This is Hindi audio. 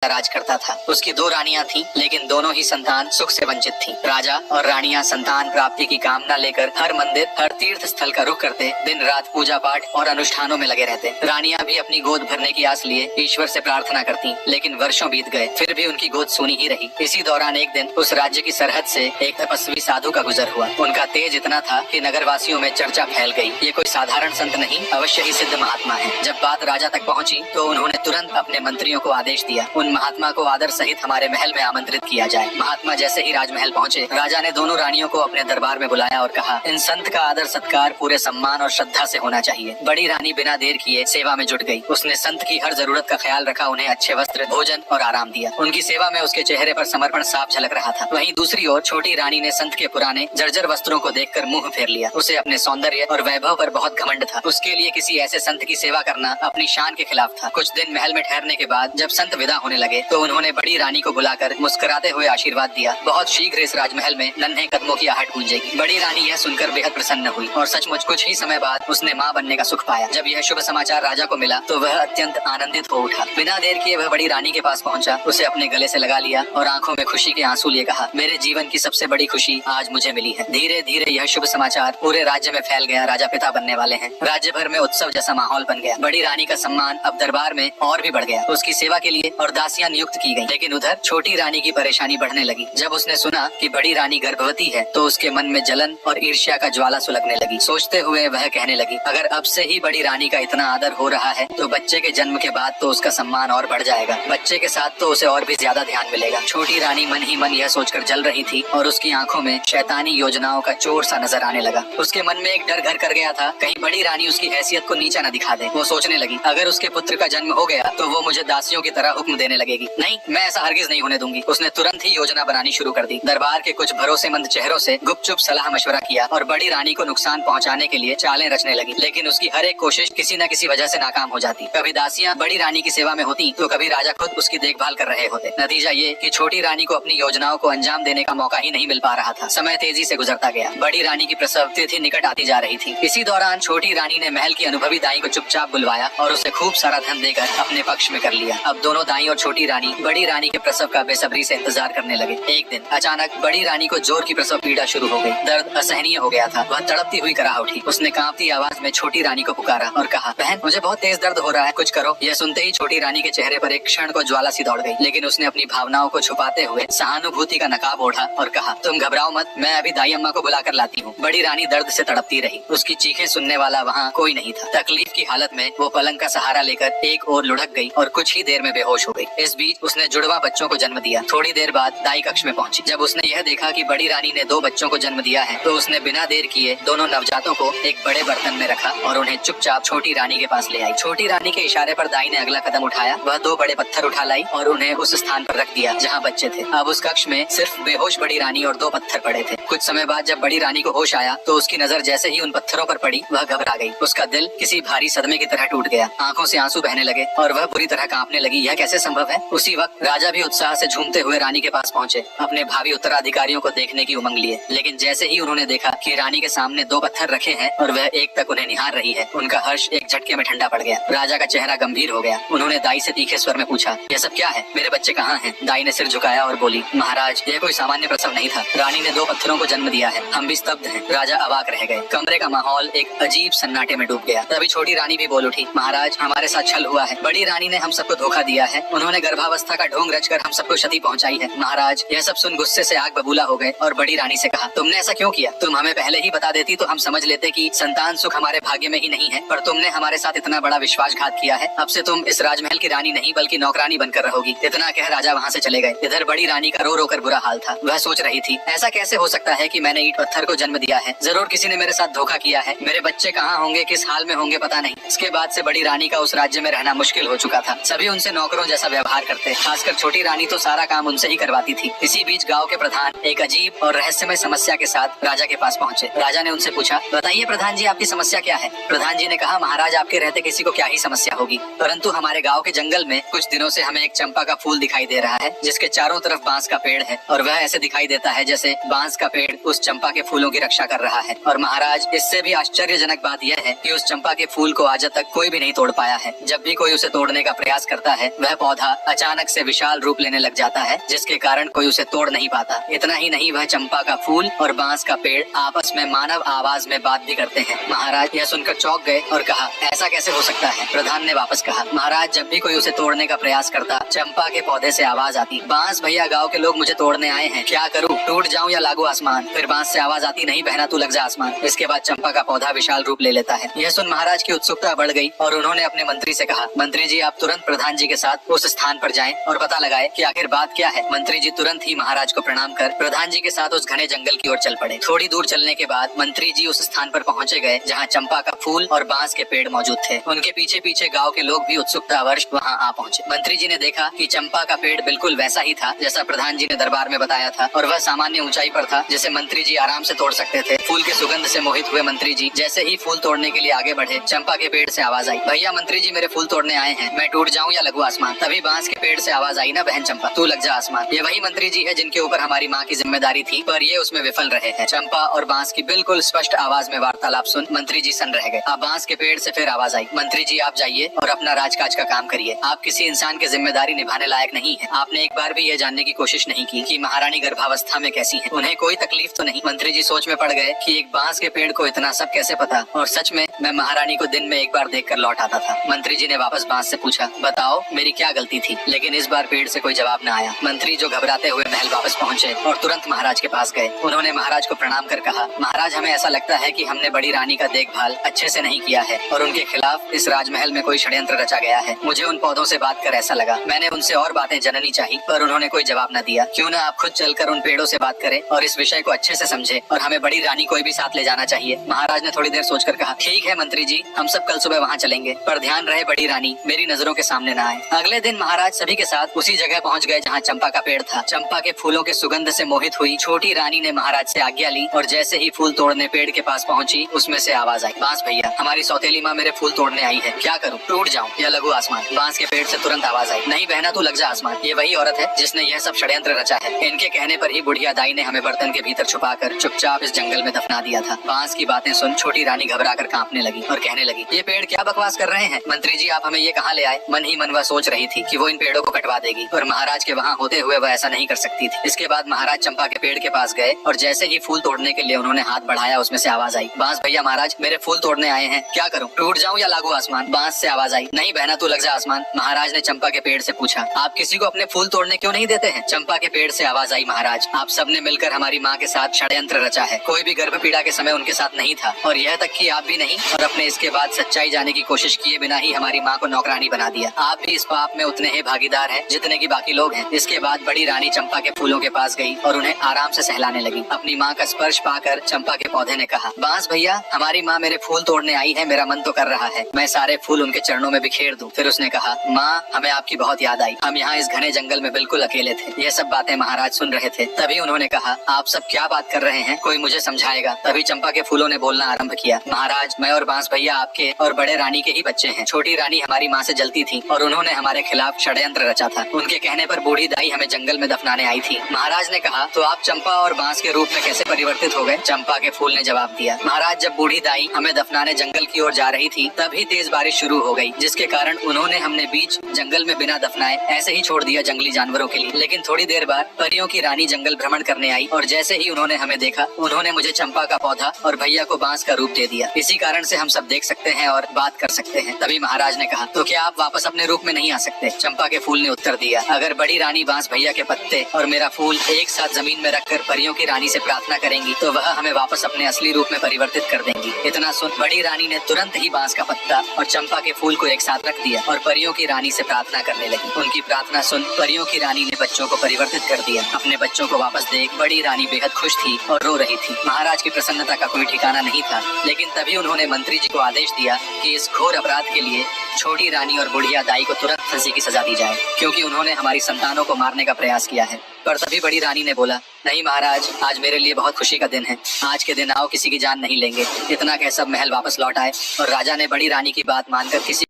राज करता था। उसकी 2 रानियां थीं, लेकिन दोनों ही संतान सुख से वंचित थीं। राजा और रानियां संतान प्राप्ति की कामना लेकर हर मंदिर, हर तीर्थ स्थल का रुख करते, दिन रात पूजा पाठ और अनुष्ठानों में लगे रहते। रानियां भी अपनी गोद भरने की आस लिए ईश्वर से प्रार्थना करती, लेकिन वर्षों बीत गए, फिर भी उनकी गोद सूनी ही रही। इसी दौरान एक दिन उस राज्य की सरहद से एक तपस्वी साधु का गुजर हुआ। उनका तेज इतना था कि नगरवासियों में चर्चा फैल गई। ये कोई साधारण संत नहीं, अवश्य ही सिद्ध महात्मा है। जब बात राजा तक पहुंची तो उन्होंने तुरंत अपने मंत्रियों को आदेश दिया, महात्मा को आदर सहित हमारे महल में आमंत्रित किया जाए। महात्मा जैसे ही राजमहल पहुंचे, राजा ने दोनों रानियों को अपने दरबार में बुलाया और कहा, इन संत का आदर सत्कार पूरे सम्मान और श्रद्धा से होना चाहिए। बड़ी रानी बिना देर किए सेवा में जुट गई। उसने संत की हर जरूरत का ख्याल रखा, उन्हें अच्छे वस्त्र, भोजन और आराम दिया। उनकी सेवा में उसके चेहरे पर समर्पण साफ झलक रहा था। वहीं दूसरी ओर छोटी रानी ने संत के पुराने जर्जर वस्त्रों को देखकर मुंह फेर लिया। उसे अपने सौंदर्य और वैभव पर बहुत घमंड था। उसके लिए किसी ऐसे संत की सेवा करना अपनी शान के खिलाफ था। कुछ दिन महल में ठहरने के बाद जब संत विदा होने लगे तो उन्होंने बड़ी रानी को बुलाकर मुस्कुराते हुए आशीर्वाद दिया, बहुत शीघ्र इस राजमहल में नन्हे कदमों की आहट गूंजेगी। बड़ी रानी यह सुनकर बेहद प्रसन्न हुई और सचमुच कुछ ही समय बाद उसने मां बनने का सुख पाया। जब यह शुभ समाचार राजा को मिला तो वह अत्यंत आनंदित हो उठा। बिना देर किए वह बड़ी रानी के पास पहुंचा, उसे अपने गले से लगा लिया और आंखों में खुशी के आंसू लिए कहा, मेरे जीवन की सबसे बड़ी खुशी आज मुझे मिली है। धीरे धीरे यह शुभ समाचार पूरे राज्य में फैल गया। राजा पिता बनने वाले हैं। राज्य भर में उत्सव जैसा माहौल बन गया। बड़ी रानी का सम्मान अब दरबार में और भी बढ़ गया। उसकी सेवा के लिए और दासियां नियुक्त की गई। लेकिन उधर छोटी रानी की परेशानी बढ़ने लगी। जब उसने सुना कि बड़ी रानी गर्भवती है तो उसके मन में जलन और ईर्ष्या का ज्वाला सुलगने लगी। सोचते हुए वह कहने लगी, अगर अब से ही बड़ी रानी का इतना आदर हो रहा है तो बच्चे के जन्म के बाद तो उसका सम्मान और बढ़ जाएगा। बच्चे के साथ तो उसे और भी ज्यादा ध्यान मिलेगा। छोटी रानी मन ही मन यह सोचकर जल रही थी और उसकी आंखों में शैतानी योजनाओं का चोर सा नजर आने लगा। उसके मन में एक डर घर कर गया था, कहीं बड़ी रानी उसकी हैसियत को नीचा न दिखा दे। वो सोचने लगी, अगर उसके पुत्र का जन्म हो गया तो वो मुझे दासियों की तरह हुक्म देने लगेगी। नहीं, मैं ऐसा हरगिज नहीं होने दूंगी। उसने तुरंत ही योजना बनानी शुरू कर दी। दरबार के कुछ भरोसेमंद चेहरों से गुपचुप सलाह मशवरा किया और बड़ी रानी को नुकसान पहुंचाने के लिए चालें रचने लगी। लेकिन उसकी हर एक कोशिश किसी न किसी वजह से नाकाम हो जाती। कभी दासियां बड़ी रानी की सेवा में होती तो कभी राजा खुद उसकी देखभाल कर रहे होते। नतीजा ये कि छोटी रानी को अपनी योजनाओं को अंजाम देने का मौका ही नहीं मिल पा रहा था। समय तेजी से गुजरता गया। बड़ी रानी की प्रसव तिथि निकट आती जा रही थी। इसी दौरान छोटी रानी ने महल की अनुभवी दाई को चुपचाप बुलवाया और उसे खूब सारा धन देकर अपने पक्ष में कर लिया। अब दोनों दाई और छोटी रानी बड़ी रानी के प्रसव का बेसब्री से इंतजार करने लगे। एक दिन अचानक बड़ी रानी को जोर की प्रसव पीड़ा शुरू हो गई। दर्द असहनीय हो गया था। वह तड़पती हुई कराह उठी। उसने कांपती आवाज में छोटी रानी को पुकारा और कहा, बहन मुझे बहुत तेज दर्द हो रहा है, कुछ करो। यह सुनते ही छोटी रानी के चेहरे पर एक क्षण को ज्वाला सी दौड़ गई। लेकिन उसने अपनी भावनाओं को छुपाते हुए सहानुभूति का नकाब ओढ़ा और कहा, तुम घबराओ मत, मैं अभी दाई अम्मा को बुलाकर लाती हूँ। बड़ी रानी दर्द से तड़पती रही। उसकी चीखें सुनने वाला वहाँ कोई नहीं था। तकलीफ की हालत में वो पलंग का सहारा लेकर एक ओर लुढ़क गई और कुछ ही देर में बेहोश हो गई। इस बीच उसने जुड़वा बच्चों को जन्म दिया। थोड़ी देर बाद दाई कक्ष में पहुंची। जब उसने यह देखा कि बड़ी रानी ने 2 बच्चों को जन्म दिया है तो उसने बिना देर किए दोनों नवजातों को एक बड़े बर्तन में रखा और उन्हें चुपचाप छोटी रानी के पास ले आई। छोटी रानी के इशारे पर दाई ने अगला कदम उठाया। वह 2 बड़े पत्थर उठा लाई और उन्हें उस स्थान पर रख दिया जहाँ बच्चे थे। अब उस कक्ष में सिर्फ बेहोश बड़ी रानी और 2 पत्थर पड़े थे। कुछ समय बाद जब बड़ी रानी को होश आया तो उसकी नजर जैसे ही उन पत्थरों पर पड़ी वह घबरा गई। उसका दिल किसी भारी सदमे की तरह टूट गया। आंखों से आंसू बहने लगे और वह बुरी तरह कांपने लगी। यह कैसे संभव है? उसी वक्त राजा भी उत्साह से झूमते हुए रानी के पास पहुंचे, अपने भावी उत्तराधिकारियों को देखने की उमंग लिए। लेकिन जैसे ही उन्होंने देखा कि रानी के सामने 2 पत्थर रखे हैं और वह एक तक उन्हें निहार रही है, उनका हर्ष एक झटके में ठंडा पड़ गया। राजा का चेहरा गंभीर हो गया। उन्होंने दाई से तीखे स्वर में पूछा, यह सब क्या है? मेरे बच्चे कहाँ हैं? दाई ने सिर झुकाया और बोली, महाराज यह कोई सामान्य प्रसव नहीं था। रानी ने 2 पत्थरों को जन्म दिया है। हम भी स्तब्ध हैं। राजा अवाक रह गए। कमरे का माहौल एक अजीब सन्नाटे में डूब गया। तभी छोटी रानी भी बोल उठी, महाराज हमारे साथ छल हुआ है। बड़ी रानी ने हम सबको धोखा दिया है। उन्होंने गर्भावस्था का ढोंग रचकर हम सबको क्षति पहुंचाई है। महाराज यह सब सुन गुस्से से आग बबूला हो गए और बड़ी रानी से कहा, तुमने ऐसा क्यों किया? तुम हमें पहले ही बता देती तो हम समझ लेते कि संतान सुख हमारे भाग्य में ही नहीं है, पर तुमने हमारे साथ इतना बड़ा विश्वासघात किया है। अब से तुम इस राजमहल की रानी नहीं बल्कि नौकरानी बनकर रहोगी। इतना कह राजा वहाँ से चले गए। इधर बड़ी रानी का रो रो कर बुरा हाल था। वह सोच रही थी, ऐसा कैसे हो सकता है कि मैंने ईंट पत्थर को जन्म दिया है? जरूर किसी ने मेरे साथ धोखा किया है। मेरे बच्चे कहाँ होंगे, किस हाल में होंगे पता नहीं। इसके बाद से बड़ी रानी का उस राज्य में रहना मुश्किल हो चुका था। सभी उनसे नौकरों जैसा व्यवहार करते, खासकर छोटी रानी तो सारा काम उनसे ही करवाती थी। इसी बीच गांव के प्रधान एक अजीब और रहस्यमय समस्या के साथ राजा के पास पहुंचे। राजा ने उनसे पूछा, बताइए प्रधान जी आपकी समस्या क्या है? प्रधान जी ने कहा, महाराज आपके रहते किसी को क्या ही समस्या होगी, परंतु हमारे गाँव के जंगल में कुछ दिनों से हमें एक चंपा का फूल दिखाई दे रहा है जिसके चारों तरफ बांस का पेड़ है और वह ऐसे दिखाई देता है जैसे बांस का पेड़ उस चंपा के फूलों की रक्षा कर रहा है। और महाराज इससे भी आश्चर्यजनक बात यह है कि उस चंपा के फूल को आज तक कोई भी नहीं तोड़ पाया है। जब भी कोई उसे तोड़ने का प्रयास करता है वह पौधा अचानक से विशाल रूप लेने लग जाता है, जिसके कारण कोई उसे तोड़ नहीं पाता। इतना ही नहीं, वह चंपा का फूल और बांस का पेड़ आपस में मानव आवाज में बात भी करते हैं। महाराज यह सुनकर चौंक गए और कहा, ऐसा कैसे हो सकता है? प्रधान ने वापस कहा, महाराज जब भी कोई उसे तोड़ने का प्रयास करता, चंपा के पौधे से आवाज आती, बांस भैया गाँव के लोग मुझे तोड़ने आए हैं, क्या करूँ, टूट जाऊँ या लागू आसमान? फिर बांस से आवाज आती, नहीं बहना तू लग जा आसमान। इसके बाद चंपा का पौधा विशाल रूप ले लेता है। यह सुन महाराज की उत्सुकता बढ़ गई और उन्होंने अपने मंत्री से कहा, मंत्री जी आप तुरंत प्रधान जी के साथ उस स्थान पर जाएं और पता लगाएं कि आखिर बात क्या है। मंत्री जी तुरंत ही महाराज को प्रणाम कर प्रधान जी के साथ उस घने जंगल की ओर चल पड़े। थोड़ी दूर चलने के बाद मंत्री जी उस स्थान पर पहुंचे गए जहां चंपा का फूल और बांस के पेड़ मौजूद थे। उनके पीछे पीछे गांव के लोग भी उत्सुकतावश वहां आ पहुंचे। मंत्री जी ने देखा कि चंपा का पेड़ बिल्कुल वैसा ही था जैसा प्रधान जी ने दरबार में बताया था और वह सामान्य ऊंचाई पर था, जिसे मंत्री जी आराम से तोड़ सकते थे। फूल के सुगंध से मोहित हुए मंत्री जी जैसे ही फूल तोड़ने के लिए आगे बढ़े, चंपा के पेड़ से आवाज आई, भैया मंत्री जी मेरे फूल तोड़ने आए हैं, मैं टूट जाऊं या लगू आसमान? तभी बांस के पेड़ से आवाज आई, ना बहन चंपा तू लग जा आसमान। ये वही मंत्री जी है जिनके ऊपर हमारी माँ की जिम्मेदारी थी, पर ये उसमें विफल रहे हैं। चंपा और बांस की बिल्कुल स्पष्ट आवाज में वार्तालाप सुन मंत्री जी सन रह गए। अब बांस के पेड़ से फिर आवाज आई, मंत्री जी आप जाइए और अपना राजकाज का काम करिए, आप किसी इंसान की जिम्मेदारी निभाने लायक नहीं है। आपने एक बार भी ये जानने की कोशिश नहीं की कि महारानी गर्भावस्था में कैसी है, उन्हें कोई तकलीफ तो नहीं? मंत्री जी सोच में पड़ गए कि एक बांस के पेड़ को इतना सब कैसे पता, और सच में मैं महारानी को दिन में एक बार देखकर लौट आता था। मंत्री जी ने वापस बांस से पूछा, बताओ मेरी क्या गलती थी? लेकिन इस बार पेड़ से कोई जवाब न आया। मंत्री जो घबराते हुए महल वापस पहुंचे और तुरंत महाराज के पास गए। उन्होंने महाराज को प्रणाम कर कहा, महाराज हमें ऐसा लगता है कि हमने बड़ी रानी का देखभाल अच्छे से नहीं किया है और उनके खिलाफ इस राजमहल में कोई षड्यंत्र रचा गया है। मुझे उन पौधों से बात कर ऐसा लगा, मैंने उनसे और बातें जाननी चाहिए पर उन्होंने कोई जवाब न दिया। क्यों न आप खुद चलकर उन पेड़ों से बात करें और इस विषय को अच्छे से समझे, और हमें बड़ी रानी को भी साथ ले जाना चाहिए। महाराज ने थोड़ी देर सोचकर कहा, ठीक है मंत्री जी, हम सब कल सुबह वहाँ चलेंगे, पर ध्यान रहे बड़ी रानी मेरी नजरों के सामने न आए। अगले दिन महाराज सभी के साथ उसी जगह पहुँच गए जहाँ चंपा का पेड़ था। चंपा के फूलों के सुगंध से मोहित हुई छोटी रानी ने महाराज से आज्ञा ली और जैसे ही फूल तोड़ने पेड़ के पास पहुंची, उसमें से आवाज आई, बांस भैया हमारी सौतेली माँ मेरे फूल तोड़ने आई है, क्या करूं, टूट जाऊं या लगू आसमान? बांस के पेड़ से तुरंत आवाज आई, नहीं बहना तू लग जा आसमान। ये वही औरत है जिसने यह सब षड्यंत्र रचा है। इनके कहने पर ही बुढ़िया दाई ने हमें बर्तन के भीतर छुपाकर चुपचाप इस जंगल में दफना दिया था। बांस की बातें सुन छोटी रानी घबराकर कांपने लगी और कहने लगी, ये पेड़ क्या बकवास कर रहे हैं? मंत्री जी आप हमें ये कहाँ ले आए? मन ही मन वह सोच रही थी कि वो इन पेड़ों को कटवा देगी, पर महाराज के वहाँ होते हुए वह ऐसा नहीं कर सकती थी। इसके बाद महाराज चंपा के पेड़ के पास गए और जैसे ही फूल तोड़ने के लिए उन्होंने हाथ बढ़ाया, उसमें से आवाज आई, बांस भैया महाराज मेरे फूल तोड़ने आए हैं, क्या करूं, टूट जाऊं या लागू आसमान? बांस से आवाज आई, नहीं बहना तू लग जा आसमान। महाराज ने चंपा के पेड़ से पूछा, आप किसी को अपने फूल तोड़ने क्यों नहीं देते हैं? चंपा के पेड़ से आवाज आई, महाराज आप सबने मिलकर हमारी माँ के साथ षड्यंत्र रचा है। कोई भी गर्भ पीड़ा के समय उनके साथ नहीं था और यह तक कि आप भी नहीं, और अपने इसके बाद सच्चाई जाने की कोशिश किए बिना ही हमारी माँ को नौकरानी बना दिया। आप भी इस पाप में उतने ही भागीदार हैं जितने की बाकी लोग हैं। इसके बाद बड़ी रानी चंपा के फूलों के पास गई और उन्हें आराम से सहलाने लगी। अपनी माँ का स्पर्श पाकर चंपा के पौधे ने कहा, बांस भैया हमारी माँ मेरे फूल तोड़ने आई है, मेरा मन तो कर रहा है मैं सारे फूल उनके चरणों में बिखेर दूं। फिर उसने कहा, माँ हमें आपकी बहुत याद आई, हम यहाँ इस घने जंगल में बिल्कुल अकेले थे। ये सब बातें महाराज सुन रहे थे। तभी उन्होंने कहा, आप सब क्या बात कर रहे हैं, कोई मुझे समझाएगा? तभी चंपा के फूलों ने बोलना आरंभ किया, महाराज मैं और बांस भैया आपके और बड़े रानी के ही बच्चे हैं। छोटी रानी हमारी माँ से जलती थी और उन्होंने हमारे खिलाफ षड्यंत्र रचा था। उनके कहने पर बूढ़ी दाई हमें जंगल में दफनाने आई थी। महाराज ने कहा, तो आप चंपा और बांस के रूप में कैसे परिवर्तित हो गए? चंपा के फूल ने जवाब दिया, महाराज जब बूढ़ी दाई हमें दफनाने जंगल की ओर जा रही थी तभी तेज बारिश शुरू हो गई, जिसके कारण उन्होंने हमने बीच जंगल में बिना दफनाए ऐसे ही छोड़ दिया जंगली जानवरों के लिए। लेकिन थोड़ी देर बाद परियों की रानी जंगल भ्रमण करने आई और जैसे ही उन्होंने हमें देखा, उन्होंने मुझे चंपा का पौधा और भैया को बांस का रूप दे दिया। इसी कारण से हम सब देख सकते हैं और बात कर सकते हैं। तभी महाराज ने कहा, तो क्या आप वापस अपने रूप में नहीं आ सकते? चंपा के फूल ने उत्तर दिया, अगर बड़ी रानी बांस भैया के पत्ते और मेरा फूल एक साथ जमीन में रखकर परियों की रानी से प्रार्थना करेंगी तो वह हमें वापस अपने असली रूप में परिवर्तित कर देंगी। इतना सुन बड़ी रानी ने तुरंत ही बांस का पत्ता और चंपा के फूल को एक साथ रख दिया और परियों की रानी से प्रार्थना करने लगी। उनकी प्रार्थना सुन परियों की रानी ने बच्चों को परिवर्तित कर दिया। अपने बच्चों को वापस देख बड़ी रानी बेहद खुश थी और रो रही थी। महाराज की प्रसन्नता का कोई ठिकाना नहीं था। लेकिन तभी उन्होंने मंत्री जी को आदेश दिया कि इस घोर अपराध के लिए छोटी रानी और बुढ़िया दाई को तुरंत फांसी की सजा दी जाए, क्योंकि उन्होंने हमारी संतानों को मारने का प्रयास किया है। पर तभी बड़ी रानी ने बोला, नहीं महाराज आज मेरे लिए बहुत खुशी का दिन है, आज के दिन आओ किसी की जान नहीं लेंगे। इतना कह सब महल वापस लौट आए और राजा ने बड़ी रानी की बात मानकर किसी